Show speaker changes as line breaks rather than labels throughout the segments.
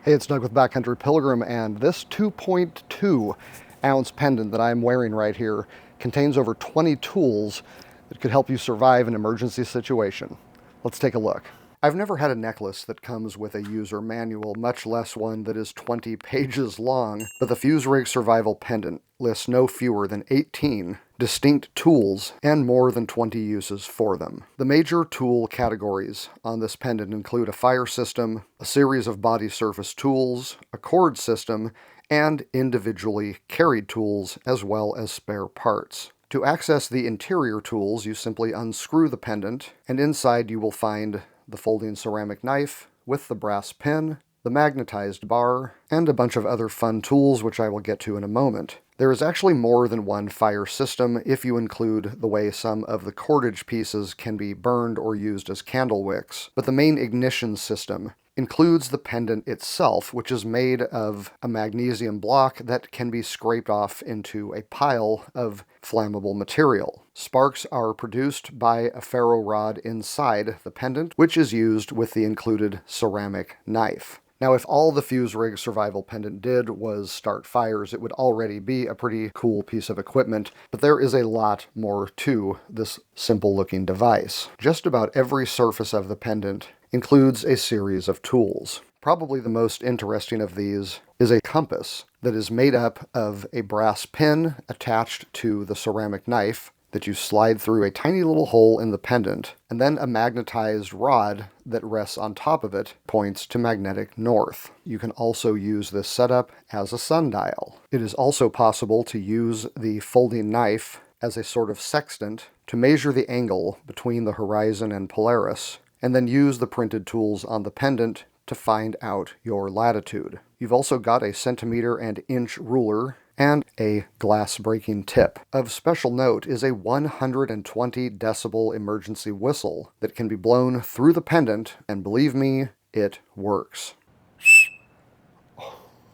Hey, it's Doug with Backcountry Pilgrim, and this 2.2 ounce pendant that I'm wearing right here contains over 20 tools that could help you survive an emergency situation. Let's take a look. I've never had a necklace that comes with a user manual, much less one that is 20 pages long, but the Fuserig Survival Pendant lists no fewer than 18 distinct tools and more than 20 uses for them. The major tool categories on this pendant include a fire system, a series of body surface tools, a cord system, and individually carried tools as well as spare parts. To access the interior tools, you simply unscrew the pendant, and inside you will find the folding ceramic knife with the brass pin, the magnetized bar, and a bunch of other fun tools which I will get to in a moment. There is actually more than one fire system if you include the way some of the cordage pieces can be burned or used as candle wicks, but the main ignition system includes the pendant itself, which is made of a magnesium block that can be scraped off into a pile of flammable material. Sparks are produced by a ferro rod inside the pendant, which is used with the included ceramic knife. Now, if all the Fuserig Survival Pendant did was start fires, it would already be a pretty cool piece of equipment, but there is a lot more to this simple-looking device. Just about every surface of the pendant includes a series of tools. Probably the most interesting of these is a compass that is made up of a brass pin attached to the ceramic knife that you slide through a tiny little hole in the pendant, and then a magnetized rod that rests on top of it points to magnetic north. You can also use this setup as a sundial. It is also possible to use the folding knife as a sort of sextant to measure the angle between the horizon and Polaris, and then use the printed tools on the pendant to find out your latitude. You've also got a centimeter and inch ruler and a glass breaking tip. Of special note is a 120 decibel emergency whistle that can be blown through the pendant, and believe me, it works.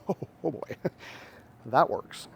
Oh boy, that works.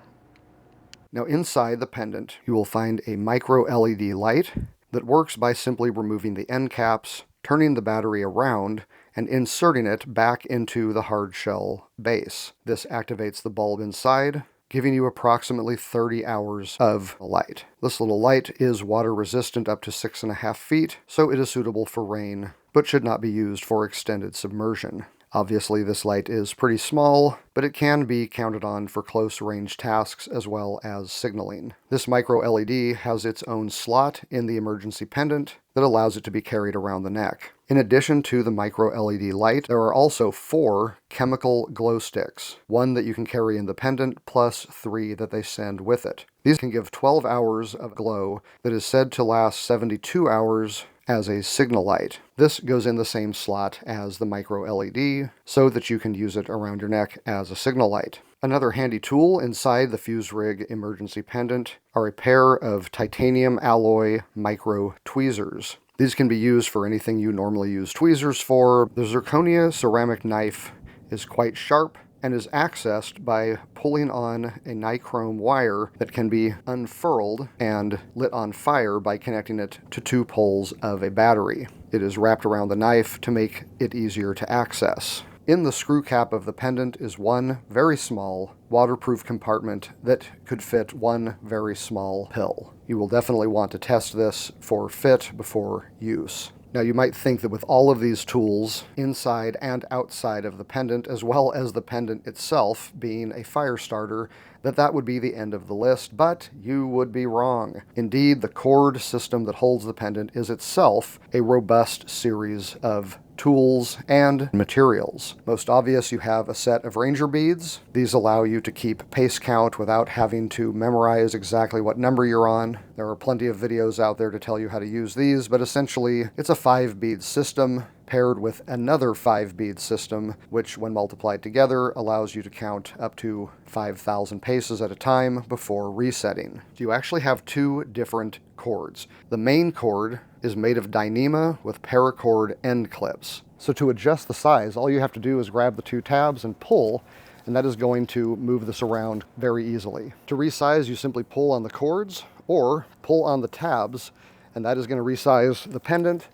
Now inside the pendant, you will find a micro LED light that works by simply removing the end caps, turning the battery around, and inserting it back into the hard shell base. This activates the bulb inside, giving you approximately 30 hours of light. This little light is water resistant up to 6.5 feet, so it is suitable for rain, but should not be used for extended submersion. Obviously, this light is pretty small, but it can be counted on for close-range tasks as well as signaling. This micro LED has its own slot in the emergency pendant that allows it to be carried around the neck. In addition to the micro LED light, there are also 4 chemical glow sticks, one that you can carry in the pendant, plus 3 that they send with it. These can give 12 hours of glow that is said to last 72 hours as a signal light. This goes in the same slot as the micro LED so that you can use it around your neck as a signal light. Another handy tool inside the Fuserig emergency pendant are a pair of titanium alloy micro tweezers. These can be used for anything you normally use tweezers for. The zirconia ceramic knife is quite sharp and is accessed by pulling on a nichrome wire that can be unfurled and lit on fire by connecting it to 2 poles of a battery. It is wrapped around the knife to make it easier to access. In the screw cap of the pendant is one very small waterproof compartment that could fit one very small pill. You will definitely want to test this for fit before use. Now, you might think that with all of these tools inside and outside of the pendant, as well as the pendant itself being a fire starter, that would be the end of the list, but you would be wrong. Indeed, the cord system that holds the pendant is itself a robust series of tools and materials. Most obvious, you have a set of ranger beads. These allow you to keep pace count without having to memorize exactly what number you're on. There are plenty of videos out there to tell you how to use these, but essentially it's a 5-bead system paired with another 5-bead system, which when multiplied together allows you to count up to 5,000 paces at a time before resetting. You actually have 2 different cords. The main cord is made of Dyneema with paracord end clips. So to adjust the size, all you have to do is grab the 2 tabs and pull, and that is going to move this around very easily. To resize, you simply pull on the cords or pull on the tabs, and that is going to resize the pendant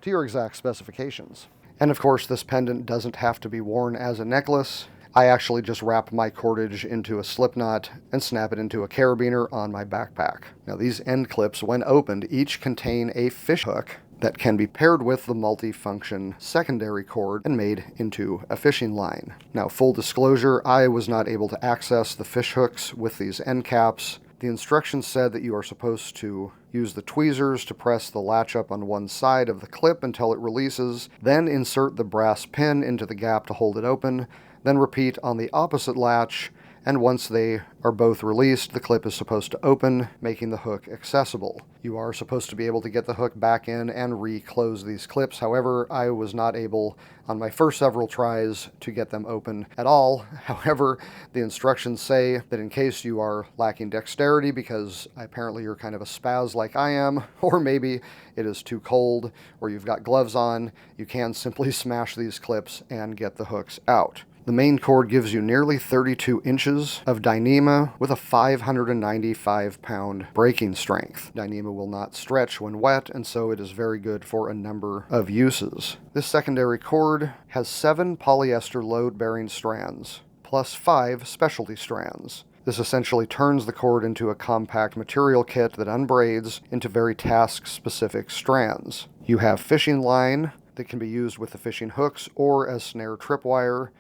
to your exact specifications. And of course, this pendant doesn't have to be worn as a necklace. I actually just wrap my cordage into a slip knot and snap it into a carabiner on my backpack. Now these end clips, when opened, each contain a fish hook that can be paired with the multi-function secondary cord and made into a fishing line. Now, full disclosure, I was not able to access the fish hooks with these end caps. The instructions said that you are supposed to use the tweezers to press the latch up on one side of the clip until it releases, then insert the brass pin into the gap to hold it open, then repeat on the opposite latch, and once they are both released, the clip is supposed to open, making the hook accessible. You are supposed to be able to get the hook back in and re-close these clips. However, I was not able on my first several tries to get them open at all. However, the instructions say that in case you are lacking dexterity because apparently you're kind of a spaz like I am, or maybe it is too cold, or you've got gloves on, you can simply smash these clips and get the hooks out. The main cord gives you nearly 32 inches of Dyneema with a 595-pound breaking strength. Dyneema will not stretch when wet, and so it is very good for a number of uses. This secondary cord has 7 polyester load-bearing strands, plus 5 specialty strands. This essentially turns the cord into a compact material kit that unbraids into very task-specific strands. You have fishing line that can be used with the fishing hooks or as snare tripwire.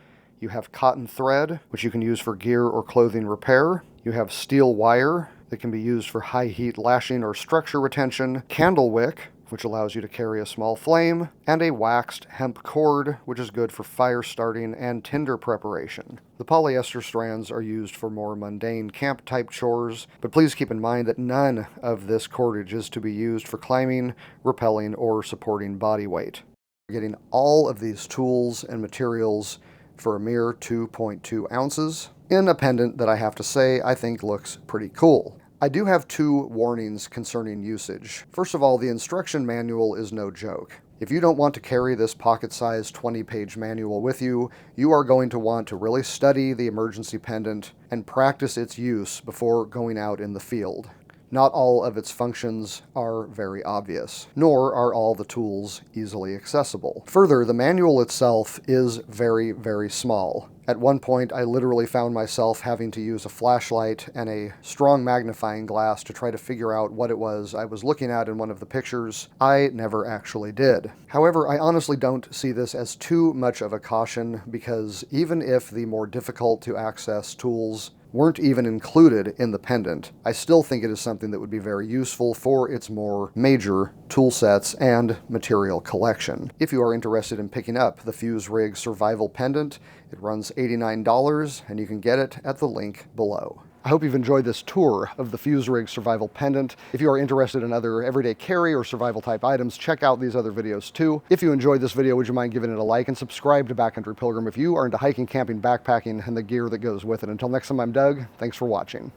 You have cotton thread, which you can use for gear or clothing repair. You have steel wire that can be used for high heat lashing or structure retention. Candle wick, which allows you to carry a small flame. And a waxed hemp cord, which is good for fire starting and tinder preparation. The polyester strands are used for more mundane camp type chores, but please keep in mind that none of this cordage is to be used for climbing, rappelling, or supporting body weight. You're getting all of these tools and materials for a mere 2.2 ounces in a pendant that I have to say I think looks pretty cool. I do have 2 warnings concerning usage. First of all, the instruction manual is no joke. If you don't want to carry this pocket-sized 20-page manual with you, you are going to want to really study the emergency pendant and practice its use before going out in the field. Not all of its functions are very obvious, nor are all the tools easily accessible. Further, the manual itself is very, very small. At one point, I literally found myself having to use a flashlight and a strong magnifying glass to try to figure out what it was I was looking at in one of the pictures. I never actually did. However, I honestly don't see this as too much of a caution, because even if the more difficult to access tools weren't even included in the pendant, I still think it is something that would be very useful for its more major tool sets and material collection. If you are interested in picking up the Fuserig Survival Pendant, it runs $89 and you can get it at the link below. I hope you've enjoyed this tour of the Fuserig Survival Pendant. If you are interested in other everyday carry or survival type items, check out these other videos too. If you enjoyed this video, would you mind giving it a like and subscribe to Backcountry Pilgrim if you are into hiking, camping, backpacking, and the gear that goes with it. Until next time, I'm Doug. Thanks for watching.